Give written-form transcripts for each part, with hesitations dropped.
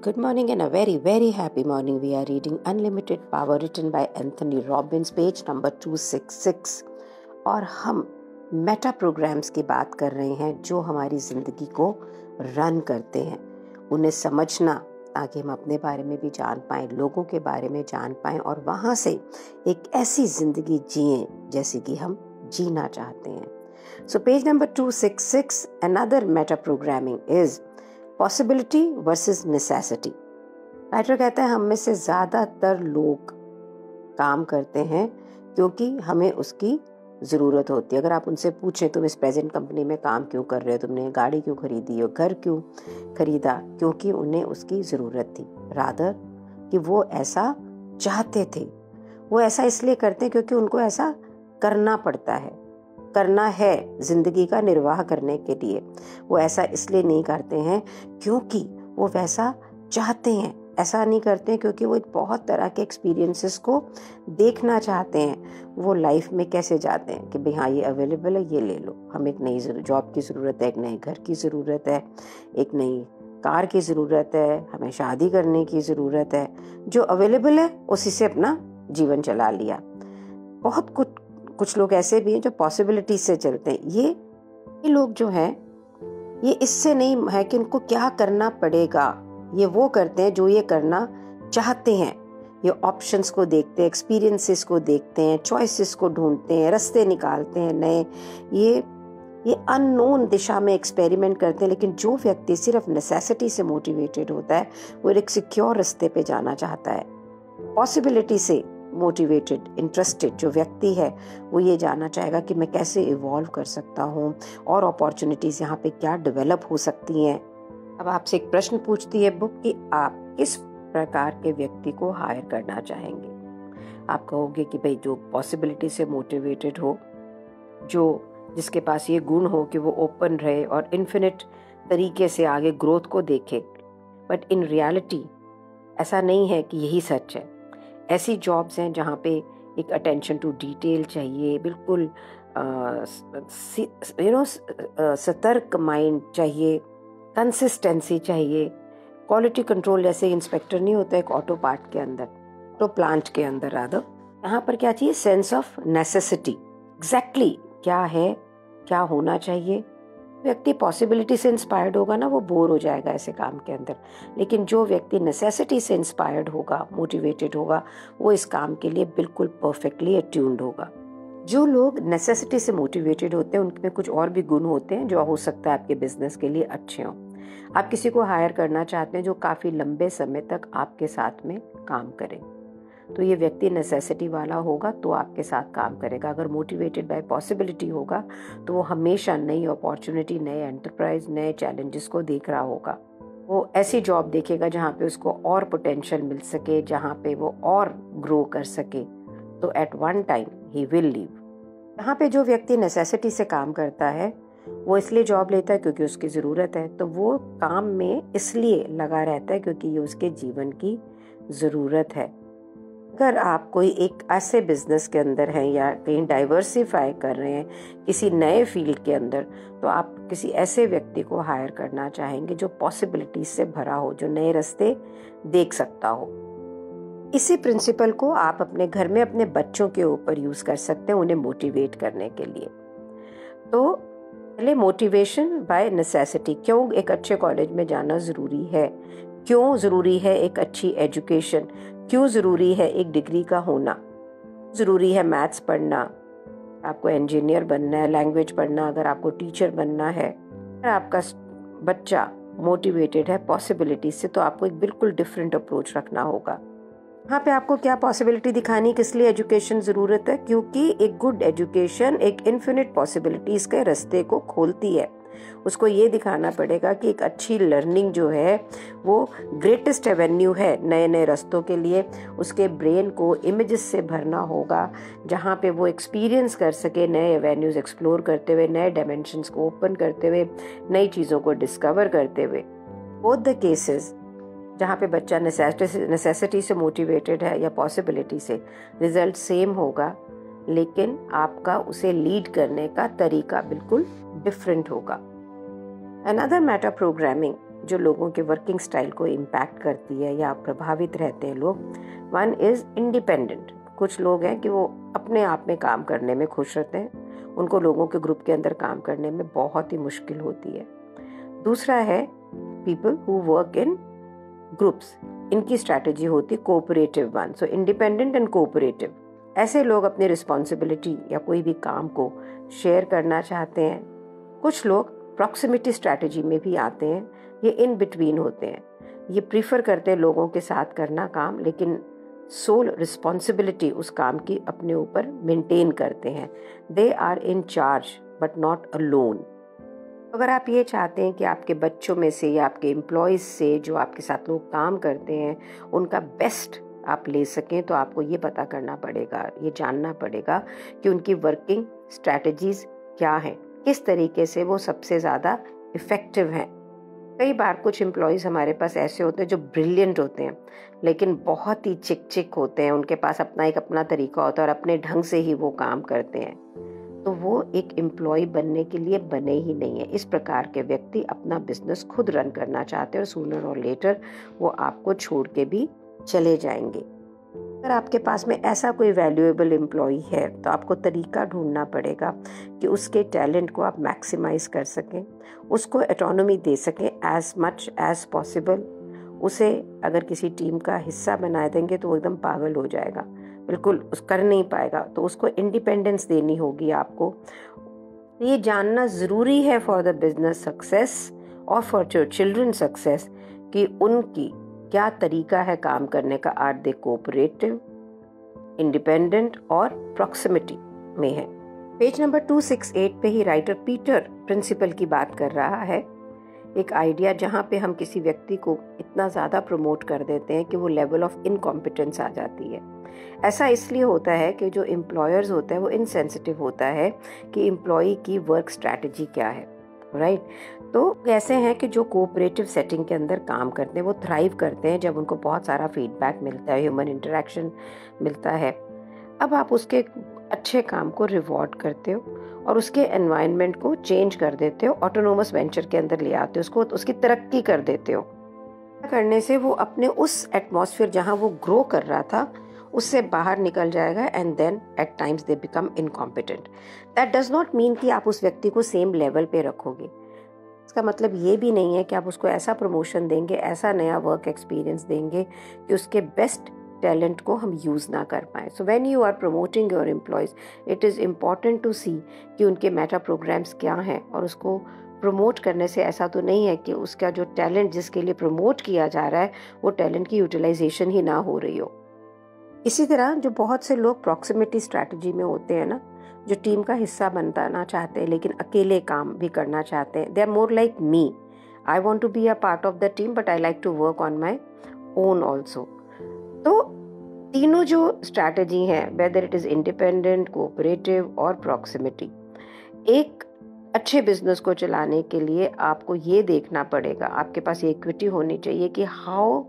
Good morning and a very, very happy morning. We are reading Unlimited Power written by Anthony Robbins, page number 266. और हम Meta programmes की बात कर रहे हैं जो हमारी ज़िंदगी को रन करते हैं, उन्हें समझना ताकि हम अपने बारे में भी जान पाएँ, लोगों के बारे में जान पाएँ और वहाँ से एक ऐसी ज़िंदगी जिएँ जैसे कि हम जीना चाहते हैं. So page number 266, another meta programming is possibility versus necessity. Writer कहता है हम में से ज़्यादातर लोग काम करते हैं क्योंकि हमें उसकी ज़रूरत होती है. अगर आप उनसे पूछें तुम इस प्रेजेंट कंपनी में काम क्यों कर रहे हो, तुमने गाड़ी क्यों खरीदी हो, घर क्यों खरीदा, क्योंकि उन्हें उसकी ज़रूरत थी. रादर कि वो ऐसा चाहते थे. वो ऐसा इसलिए करते हैं क्योंकि उनको ऐसा करना पड़ता है, करना है ज़िंदगी का निर्वाह करने के लिए. वो ऐसा इसलिए नहीं करते हैं क्योंकि वो वैसा चाहते हैं. ऐसा नहीं करते हैं क्योंकि वो एक बहुत तरह के एक्सपीरियंसेस को देखना चाहते हैं. वो लाइफ में कैसे जाते हैं कि भाई हाँ ये अवेलेबल है, ये ले लो. हमें एक नई जॉब की ज़रूरत है, एक नए घर की ज़रूरत है, एक नई कार की ज़रूरत है, हमें शादी करने की ज़रूरत है. जो अवेलेबल है उसी से अपना जीवन चला लिया. बहुत कुछ लोग ऐसे भी हैं जो पॉसिबिलिटी से चलते हैं. ये लोग जो हैं ये इससे नहीं है कि उनको क्या करना पड़ेगा, ये वो करते हैं जो ये करना चाहते हैं. ये ऑप्शंस को देखते हैं, एक्सपीरियंसेस को देखते हैं, चॉइसेस को ढूंढते हैं, रास्ते निकालते हैं नए. ये अननोन दिशा में एक्सपेरिमेंट करते हैं. लेकिन जो व्यक्ति सिर्फ नेसेसिटी से मोटिवेटेड होता है वो एक सिक्योर रास्ते पे जाना चाहता है. पॉसिबिलिटी से मोटिवेटेड, इंटरेस्टेड जो व्यक्ति है वो ये जानना चाहेगा कि मैं कैसे इवॉल्व कर सकता हूँ और अपॉर्चुनिटीज़ यहाँ पे क्या डेवलप हो सकती हैं. अब आपसे एक प्रश्न पूछती है बुक कि आप किस प्रकार के व्यक्ति को हायर करना चाहेंगे. आप कहोगे कि भाई जो पॉसिबिलिटी से मोटिवेटेड हो, जिसके पास ये गुण हो कि वो ओपन रहे और इन्फिनिट तरीके से आगे ग्रोथ को देखे. बट इन रियलिटी ऐसा नहीं है कि यही सच है. ऐसी जॉब्स हैं जहाँ पे एक अटेंशन टू डिटेल चाहिए, बिल्कुल सतर्क माइंड चाहिए, कंसिस्टेंसी चाहिए, क्वालिटी कंट्रोल. जैसे इंस्पेक्टर नहीं होता एक ऑटो पार्ट के अंदर, ऑटो प्लांट के अंदर रादर, यहाँ पर क्या चाहिए, सेंस ऑफ नेसेसिटी. एग्जैक्टली क्या है, क्या होना चाहिए. व्यक्ति पॉसिबिलिटी से इंस्पायर्ड होगा ना, वो बोर हो जाएगा ऐसे काम के अंदर. लेकिन जो व्यक्ति नेसेसिटी से इंस्पायर्ड होगा, मोटिवेटेड होगा, वो इस काम के लिए बिल्कुल परफेक्टली अट्यून्ड होगा. जो लोग नेसेसिटी से मोटिवेटेड होते हैं उनमें कुछ और भी गुण होते हैं जो हो सकता है आपके बिजनेस के लिए अच्छे हों. आप किसी को हायर करना चाहते हैं जो काफ़ी लंबे समय तक आपके साथ में काम करे, तो ये व्यक्ति नेसेसिटी वाला होगा तो आपके साथ काम करेगा. अगर मोटिवेटेड बाय पॉसिबिलिटी होगा तो वो हमेशा नई अपॉर्चुनिटी, नए एंटरप्राइज, नए चैलेंजेस को देख रहा होगा. वो ऐसी जॉब देखेगा जहाँ पे उसको और पोटेंशियल मिल सके, जहाँ पे वो और ग्रो कर सके. तो at one time he will leave. यहाँ पे जो व्यक्ति नेसेसिटी से काम करता है वो इसलिए जॉब लेता है क्योंकि उसकी ज़रूरत है. तो वो काम में इसलिए लगा रहता है क्योंकि ये उसके जीवन की ज़रूरत है. अगर आप कोई एक ऐसे बिजनेस के अंदर हैं या कहीं डाइवर्सिफाई कर रहे हैं किसी नए फील्ड के अंदर, तो आप किसी ऐसे व्यक्ति को हायर करना चाहेंगे जो पॉसिबिलिटीज से भरा हो, जो नए रास्ते देख सकता हो. इसी प्रिंसिपल को आप अपने घर में अपने बच्चों के ऊपर यूज कर सकते हैं उन्हें मोटिवेट करने के लिए. तो पहले मोटिवेशन बाय नेसेसिटी. क्यों एक अच्छे कॉलेज में जाना ज़रूरी है, क्यों ज़रूरी है एक अच्छी एजुकेशन, क्यों ज़रूरी है एक डिग्री का होना, ज़रूरी है मैथ्स पढ़ना, आपको इंजीनियर बनना है, लैंग्वेज पढ़ना, अगर आपको टीचर बनना है. अगर आपका बच्चा मोटिवेटेड है पॉसिबिलिटी से तो आपको एक बिल्कुल डिफरेंट अप्रोच रखना होगा. यहाँ पे आपको क्या पॉसिबिलिटी दिखानी, किस लिए एजुकेशन ज़रूरत है, क्योंकि एक गुड एजुकेशन एक इन्फिनिट पॉसिबिलिटीज़ के रास्ते को खोलती है. उसको ये दिखाना पड़ेगा कि एक अच्छी लर्निंग जो है वो ग्रेटेस्ट एवेन्यू है नए नए रास्तों के लिए. उसके ब्रेन को इमेजेस से भरना होगा जहाँ पे वो एक्सपीरियंस कर सके, नए एवेन्यूज एक्सप्लोर करते हुए, नए डायमेंशंस को ओपन करते हुए, नई चीज़ों को डिस्कवर करते हुए. बोथ द केसेस जहाँ पे बच्चा नेसेसिटी से मोटिवेटेड है या पॉसिबिलिटी से, रिजल्ट सेम होगा, लेकिन आपका उसे लीड करने का तरीका बिल्कुल डिफरेंट होगा. Another meta programming जो लोगों के वर्किंग स्टाइल को इम्पैक्ट करती है या प्रभावित रहते हैं लोग। One is independent. कुछ लोग हैं कि वो अपने आप में काम करने में खुश रहते हैं, उनको लोगों के ग्रुप के अंदर काम करने में बहुत ही मुश्किल होती है। दूसरा है people who work in groups. इनकी स्ट्रैटेजी होती है cooperative one. So independent and cooperative. ऐसे लोग अपनी रिस्पॉन्सिबिलिटी या कोई भी काम को शेयर करना चाहते हैं। कुछ लोग प्रॉक्सिमिटी स्ट्रैटेजी में भी आते हैं, ये इन बिटवीन होते हैं। ये प्रीफर करते हैं लोगों के साथ करना काम, लेकिन सोल रिस्पॉन्सिबिलिटी उस काम की अपने ऊपर मेंटेन करते हैं। They are in charge but not alone. अगर आप ये चाहते हैं कि आपके बच्चों में से या आपके एम्प्लॉयज़ से जो आपके साथ लोग काम करते हैं उनका बेस्ट आप ले सकें, तो आपको ये पता करना पड़ेगा, ये जानना पड़ेगा कि उनकी वर्किंग स्ट्रैटेजीज क्या हैं, किस तरीके से वो सबसे ज़्यादा इफ़ेक्टिव हैं। कई बार कुछ एम्प्लॉयज़ हमारे पास ऐसे होते हैं जो ब्रिलियंट होते हैं लेकिन बहुत ही चिक होते हैं, उनके पास अपना तरीका होता है और अपने ढंग से ही वो काम करते हैं, तो वो एक एम्प्लॉय बनने के लिए बने ही नहीं है। इस प्रकार के व्यक्ति अपना बिजनेस खुद रन करना चाहते हैं और सूनर और लेटर वो आपको छोड़ के भी चले जाएंगे। अगर आपके पास में ऐसा कोई वैल्यूएबल एम्प्लॉय है तो आपको तरीका ढूंढना पड़ेगा कि उसके टैलेंट को आप मैक्सिमाइज कर सकें, उसको ऑटोनॉमी दे सकें एज मच एज पॉसिबल। उसे अगर किसी टीम का हिस्सा बना देंगे तो वो एकदम पागल हो जाएगा, बिल्कुल उस कर नहीं पाएगा, तो उसको इंडिपेंडेंस देनी होगी आपको। ये जानना ज़रूरी है फॉर द बिजनेस सक्सेस और फॉर योर चिल्ड्रन सक्सेस कि उनकी क्या तरीका है काम करने का। आर दे कोऑपरेटिव, इंडिपेंडेंट और प्रॉक्सिमिटी में है। पेज नंबर 268 पे ही राइटर पीटर प्रिंसिपल की बात कर रहा है। एक आइडिया जहाँ पे हम किसी व्यक्ति को इतना ज़्यादा प्रमोट कर देते हैं कि वो लेवल ऑफ इनकॉम्पिटेंस आ जाती है। ऐसा इसलिए होता है कि जो एम्प्लॉयर्स होता है वो इनसेंसिटिव होता है कि एम्प्लॉई की वर्क स्ट्रैटेजी क्या है, राइट। तो ऐसे हैं कि जो कोऑपरेटिव सेटिंग के अंदर काम करते हैं वो थ्राइव करते हैं जब उनको बहुत सारा फीडबैक मिलता है, ह्यूमन इंटरेक्शन मिलता है। अब आप उसके अच्छे काम को रिवॉर्ड करते हो और उसके एनवायरनमेंट को चेंज कर देते हो, ऑटोनोमस वेंचर के अंदर ले आते हो उसको, उसकी तरक्की कर देते हो। करने से वो अपने उस एटमॉस्फेयर जहाँ वो ग्रो कर रहा था उससे बाहर निकल जाएगा and then at times they become incompetent. That does not mean कि आप उस व्यक्ति को सेम लेवल पे रखोगे। इसका मतलब ये भी नहीं है कि आप उसको ऐसा प्रमोशन देंगे, ऐसा नया वर्क एक्सपीरियंस देंगे कि उसके बेस्ट टैलेंट को हम यूज़ ना कर पाएँ। So when you are promoting your employees it is important to see कि उनके मेटा प्रोग्राम्स क्या हैं, और उसको प्रमोट करने से ऐसा तो नहीं है कि उसका जो टैलेंट जिसके लिए प्रमोट किया जा रहा है वो टैलेंट की यूटिलाइजेशन ही ना हो रही हो। इसी तरह जो बहुत से लोग प्रॉक्सिमिटी स्ट्रैटेजी में होते हैं ना, जो टीम का हिस्सा बनना चाहते हैं लेकिन अकेले काम भी करना चाहते हैं, they are more like me. I want to be a part of the team but I like to work on my own also. तो तीनों जो स्ट्रैटेजी हैं, whether it is independent, cooperative और प्रॉक्सिमिटी, एक अच्छे बिजनेस को चलाने के लिए आपको ये देखना पड़ेगा, आपके पास ये इक्विटी होनी चाहिए कि how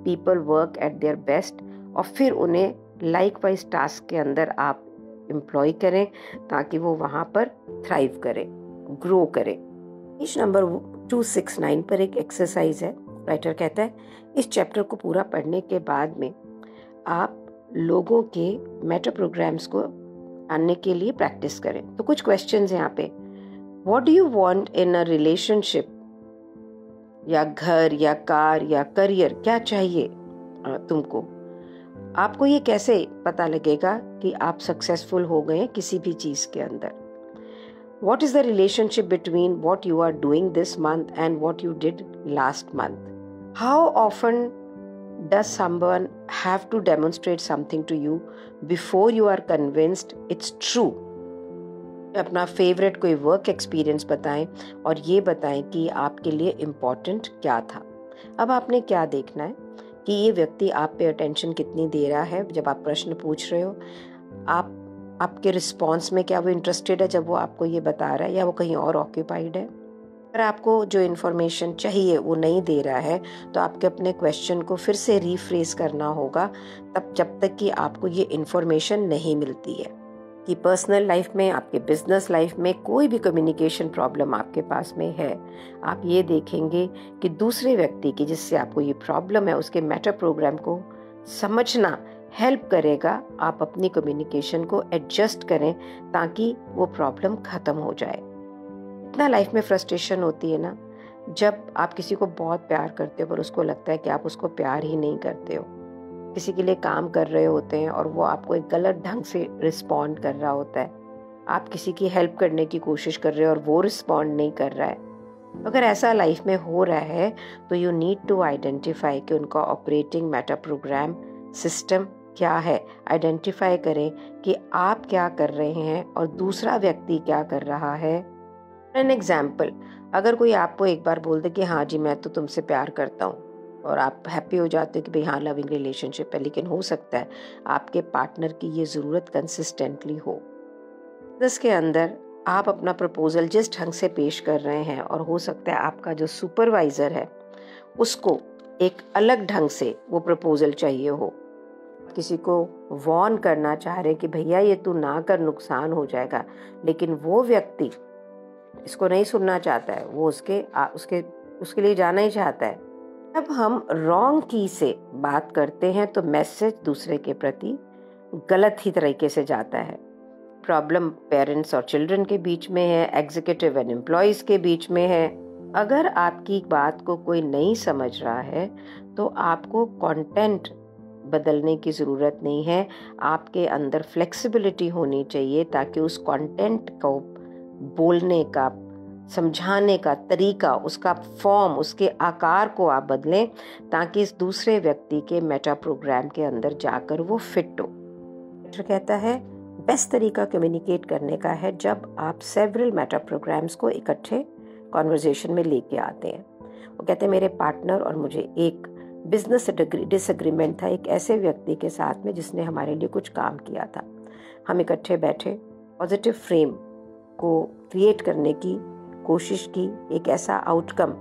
people work at their best, और फिर उन्हें लाइक वाइज टास्क के अंदर आप एम्प्लॉय करें ताकि वो वहाँ पर थ्राइव करें, ग्रो करें। पेज नंबर 269 पर एक एक्सरसाइज है। राइटर कहता है इस चैप्टर को पूरा पढ़ने के बाद में आप लोगों के मेटा प्रोग्राम्स को आने के लिए प्रैक्टिस करें। तो कुछ क्वेश्चंस यहाँ पे, what do you want in a relationship, या घर या कार या करियर, क्या चाहिए तुमको। आपको ये कैसे पता लगेगा कि आप सक्सेसफुल हो गए किसी भी चीज के अंदर। What is the relationship between what you are doing this month and what you did last month? How often does someone have to demonstrate something to you before you are convinced it's true? अपना favourite कोई work experience बताएं और ये बताएं कि आपके लिए important क्या था। अब आपने क्या देखना है कि ये व्यक्ति आप पे अटेंशन कितनी दे रहा है जब आप प्रश्न पूछ रहे हो, आपके रिस्पॉन्स में क्या वो इंटरेस्टेड है जब वो आपको ये बता रहा है, या वो कहीं और ऑक्यूपाइड है। अगर आपको जो इन्फॉर्मेशन चाहिए वो नहीं दे रहा है तो आपके अपने क्वेश्चन को फिर से रीफ्रेज करना होगा, तब जब तक कि आपको ये इन्फॉर्मेशन नहीं मिलती है। कि पर्सनल लाइफ में, आपके बिजनेस लाइफ में कोई भी कम्युनिकेशन प्रॉब्लम आपके पास में है, आप ये देखेंगे कि दूसरे व्यक्ति की जिससे आपको ये प्रॉब्लम है उसके मेटा प्रोग्राम को समझना हेल्प करेगा। आप अपनी कम्युनिकेशन को एडजस्ट करें ताकि वो प्रॉब्लम खत्म हो जाए। इतना लाइफ में फ्रस्ट्रेशन होती है ना, जब आप किसी को बहुत प्यार करते हो पर उसको लगता है कि आप उसको प्यार ही नहीं करते हो। किसी के लिए काम कर रहे होते हैं और वो आपको एक गलत ढंग से रिस्पॉन्ड कर रहा होता है। आप किसी की हेल्प करने की कोशिश कर रहे हो और वो रिस्पॉन्ड नहीं कर रहा है। अगर ऐसा लाइफ में हो रहा है तो यू नीड टू आइडेंटिफाई कि उनका ऑपरेटिंग मेटा प्रोग्राम सिस्टम क्या है। आइडेंटिफाई करें कि आप क्या कर रहे हैं और दूसरा व्यक्ति क्या कर रहा है। एन एग्जाम्पल, अगर कोई आपको एक बार बोल दे कि हाँ जी मैं तो तुमसे प्यार करता हूँ और आप हैप्पी हो जाते हो कि भाई हाँ लविंग रिलेशनशिप है, लेकिन हो सकता है आपके पार्टनर की ये ज़रूरत कंसिस्टेंटली हो। इसके अंदर आप अपना प्रपोजल जिस ढंग से पेश कर रहे हैं और हो सकता है आपका जो सुपरवाइज़र है उसको एक अलग ढंग से वो प्रपोजल चाहिए हो। किसी को वॉर्न करना चाह रहे कि भैया ये तू ना कर, नुकसान हो जाएगा, लेकिन वो व्यक्ति इसको नहीं सुनना चाहता है, वो उसके लिए जाना ही चाहता है। जब हम रॉन्ग की से बात करते हैं तो मैसेज दूसरे के प्रति गलत ही तरीके से जाता है। प्रॉब्लम पेरेंट्स और चिल्ड्रन के बीच में है, एग्जीक्यूटिव एंड एम्प्लॉयज के बीच में है। अगर आपकी बात को कोई नहीं समझ रहा है तो आपको कंटेंट बदलने की ज़रूरत नहीं है। आपके अंदर फ्लेक्सिबिलिटी होनी चाहिए ताकि उस कंटेंट को बोलने का, समझाने का तरीका, उसका फॉर्म, उसके आकार को आप बदलें ताकि इस दूसरे व्यक्ति के मेटा प्रोग्राम के अंदर जाकर वो फिट हो। डॉक्टर कहता है बेस्ट तरीका कम्युनिकेट करने का है जब आप सेवरल मेटा प्रोग्राम्स को इकट्ठे कॉन्वर्जेशन में लेके आते हैं। वो कहते हैं मेरे पार्टनर और मुझे एक बिजनेस डिसएग्रीमेंट था एक ऐसे व्यक्ति के साथ में जिसने हमारे लिए कुछ काम किया था। हम इकट्ठे बैठे, पॉजिटिव फ्रेम को क्रिएट करने की कोशिश की, एक ऐसा आउटकम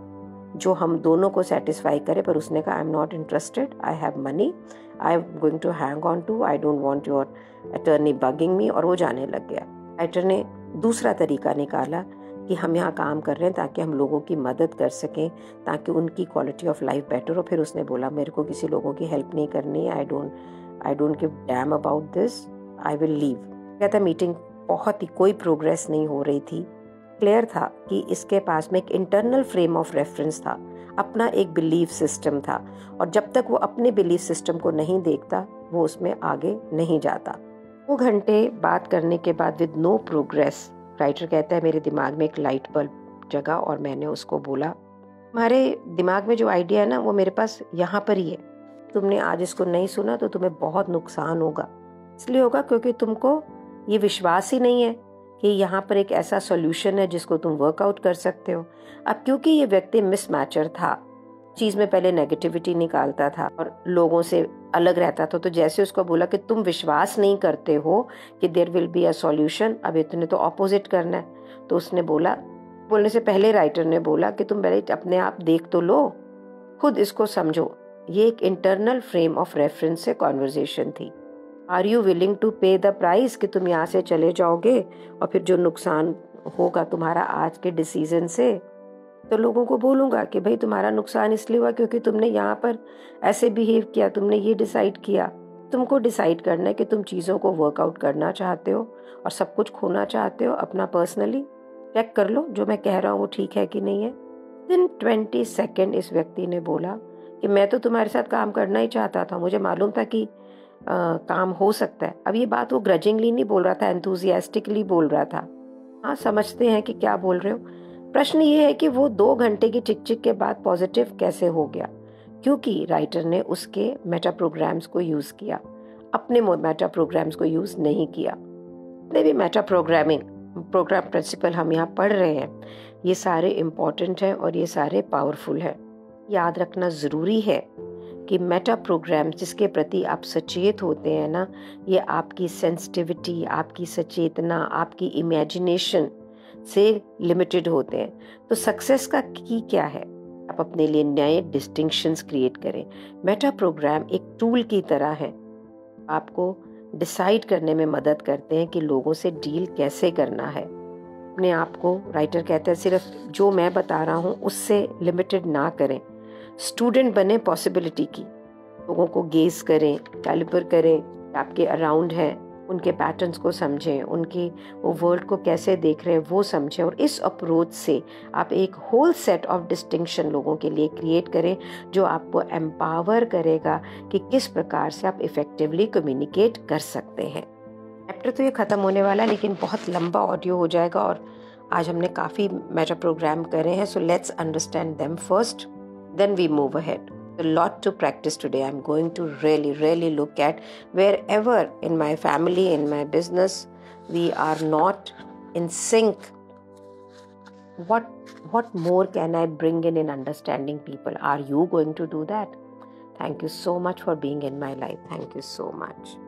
जो हम दोनों को सेटिस्फाई करे। पर उसने कहा I am not interested, I have money, I am going to hang on to, I don't want your attorney bugging me, और वो जाने लग गया। राइटर ने दूसरा तरीका निकाला कि हम यहाँ काम कर रहे हैं ताकि हम लोगों की मदद कर सकें, ताकि उनकी क्वालिटी ऑफ लाइफ बेटर हो। फिर उसने बोला मेरे को किसी लोगों की हेल्प नहीं करनी है, I don't give damn about this, I will leave. कहता मीटिंग बहुत ही कोई प्रोग्रेस नहीं हो रही थी। क्लियर था कि इसके पास में एक इंटरनल फ्रेम ऑफ रेफरेंस था, अपना एक बिलीफ सिस्टम था, और जब तक वो अपने बिलीफ सिस्टम को नहीं देखता वो उसमें आगे नहीं जाता। 2 घंटे बात करने के बाद विद नो प्रोग्रेस, राइटर कहता है मेरे दिमाग में एक लाइट बल्ब जगा और मैंने उसको बोला तुम्हारे दिमाग में जो आइडिया है ना वो मेरे पास यहाँ पर ही है, तुमने आज इसको नहीं सुना तो तुम्हें बहुत नुकसान होगा। इसलिए होगा क्योंकि तुमको ये विश्वास ही नहीं है कि यहाँ पर एक ऐसा सॉल्यूशन है जिसको तुम वर्कआउट कर सकते हो। अब क्योंकि ये व्यक्ति मिसमैचर था, चीज में पहले नेगेटिविटी निकालता था और लोगों से अलग रहता था, तो जैसे उसको बोला कि तुम विश्वास नहीं करते हो कि there will be a solution, अब इतने तो ऑपोजिट करना है, तो उसने बोलने से पहले राइटर ने बोला कि तुम पहले अपने आप देख तो लो, खुद इसको समझो। ये एक इंटरनल फ्रेम ऑफ रेफरेंस से कॉन्वर्जेशन थी। आर यू विलिंग टू पे द प्राइस कि तुम यहाँ से चले जाओगे और फिर जो नुकसान होगा तुम्हारा आज के डिसीजन से, तो लोगों को बोलूंगा कि भाई तुम्हारा नुकसान इसलिए हुआ क्योंकि तुमने यहाँ पर ऐसे बिहेव किया, तुमने ये डिसाइड किया। तुमको डिसाइड करना है कि तुम चीज़ों को वर्कआउट करना चाहते हो और सब कुछ खोना चाहते हो। अपना पर्सनली चेक कर लो जो मैं कह रहा हूँ वो ठीक है कि नहीं है। दिन 20 सेकेंड इस व्यक्ति ने बोला कि मैं तो तुम्हारे साथ काम करना ही चाहता था, मुझे मालूम था कि काम हो सकता है। अब ये बात वो ग्रजिंगली नहीं बोल रहा था, एंथुजियास्टिकली बोल रहा था। हाँ, समझते हैं कि क्या बोल रहे हो। प्रश्न ये है कि वो 2 घंटे की चिक के बाद पॉजिटिव कैसे हो गया, क्योंकि राइटर ने उसके मेटा प्रोग्राम्स को यूज किया, अपने मेटा प्रोग्राम्स को यूज नहीं किया। जितने भी मेटा प्रोग्राम प्रिंसिपल हम यहाँ पढ़ रहे हैं ये सारे इम्पोर्टेंट हैं और ये सारे पावरफुल हैं। याद रखना ज़रूरी है कि मेटा प्रोग्राम जिसके प्रति आप सचेत होते हैं ना, ये आपकी सेंसिटिविटी, आपकी सचेतना, आपकी इमेजिनेशन से लिमिटेड होते हैं। तो सक्सेस का की क्या है, आप अपने लिए नए डिस्टिंक्शंस क्रिएट करें। मेटा प्रोग्राम एक टूल की तरह है, आपको डिसाइड करने में मदद करते हैं कि लोगों से डील कैसे करना है। अपने आप को, राइटर कहते हैं, सिर्फ जो मैं बता रहा हूँ उससे लिमिटेड ना करें। स्टूडेंट बने पॉसिबिलिटी की, लोगों को गेज करें, कैलिपर करें, आपके अराउंड है, उनके पैटर्न्स को समझें, उनकी वो वर्ल्ड को कैसे देख रहे हैं वो समझें, और इस अप्रोच से आप एक होल सेट ऑफ डिस्टिंक्शन लोगों के लिए क्रिएट करें जो आपको एम्पावर करेगा कि किस प्रकार से आप इफ़ेक्टिवली कम्युनिकेट कर सकते हैं। चैप्टर तो ये ख़त्म होने वाला है, लेकिन बहुत लंबा ऑडियो हो जाएगा और आज हमने काफ़ी मेटा प्रोग्राम करे हैं, so let's understand them first, then we move ahead. A lot to practice today. I'm going to really look at wherever in my family, in my business, we are not in sync. What more can I bring in understanding people? Are you going to do that? Thank you so much for being in my life. Thank you so much.